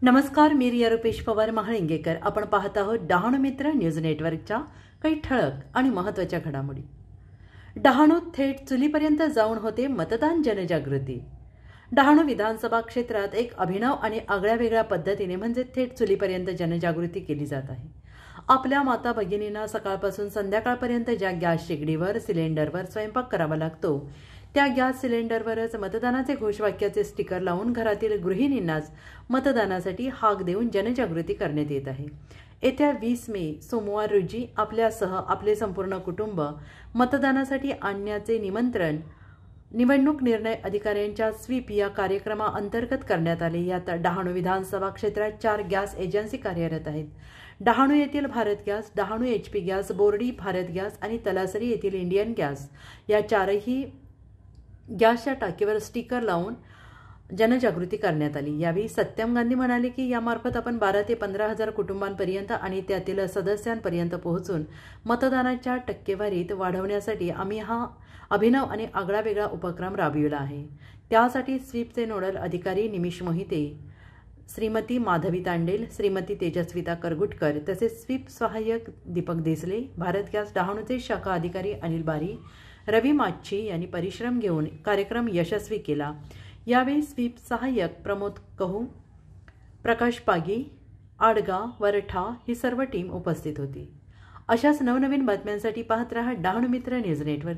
नमस्कार, मी रिया रुपेश पवार महाळिंगेकर. आपण पाहत आहोत डहाणू मित्र न्यूज नेटवर्कच्या काही ठळक आणि महत्त्वाच्या घडामोडी. डहाणूत थेट चुलीपर्यंत जाऊन होते मतदान जनजागृती. डहाणू विधानसभा क्षेत्रात एक अभिनव आणि आगळ्यावेगळ्या पद्धतीने म्हणजे थेट चुलीपर्यंत जनजागृती केली जात आहे. आपल्या माता भगिनींना सकाळपासून संध्याकाळपर्यंत ज्या गॅस शेगडीवर सिलेंडरवर स्वयंपाक करावा लागतो त्या गॅस सिलेंडरवरच मतदानाचे घोषवाक्याचे स्टिकर लावून घरातील गृहिणींनाच मतदानासाठी हाक देऊन जनजागृती करण्यात येत आहे. येत्या 20 मे सोमवार रोजी आपल्यासह आपले संपूर्ण कुटुंब मतदानासाठी आणण्याचे निमंत्रण निवडणूक निर्णय अधिकाऱ्यांच्या स्वीप या कार्यक्रमाअंतर्गत करण्यात आले. यात डहाणू विधानसभा क्षेत्रात 4 गॅस एजन्सी कार्यरत आहेत. डहाणू येथील Bharat gas, Dahanu HP gas, Bordi Bharat gas आणि तलासरी येथील इंडियन गॅस या 4ही गॅसच्या टाकीवर स्टिकर लावून जनजागृती करण्यात आली. यावेळी सत्यम गांधी म्हणाले की यामार्फत आपण 12 ते 15 हजार कुटुंबांपर्यंत आणि त्यातील सदस्यांपर्यंत पोहोचून मतदानाच्या टक्केवारीत वाढवण्यासाठी आम्ही हा अभिनव आणि आगळावेगळा उपक्रम राबविला आहे. त्यासाठी स्वीपचे नोडल अधिकारी निमिष मोहिते, श्रीमती माधवी तांडेल, श्रीमती तेजस्विता करगुटकर तसेच स्वीप सहाय्यक दीपक देसले, भारत गॅस डहाणूचे शाखा अधिकारी अनिल बारी, रवी माच्छी यांनी परिश्रम घेऊन कार्यक्रम यशस्वी केला. यावेळी स्वीप सहाय्यक प्रमोद कहू, प्रकाश पागी, आडगा, वरठा ही सर्व टीम उपस्थित होती. अशाच नवनवीन बातम्यांसाठी पाहत रहा डहाणू मित्र न्यूज नेटवर्क.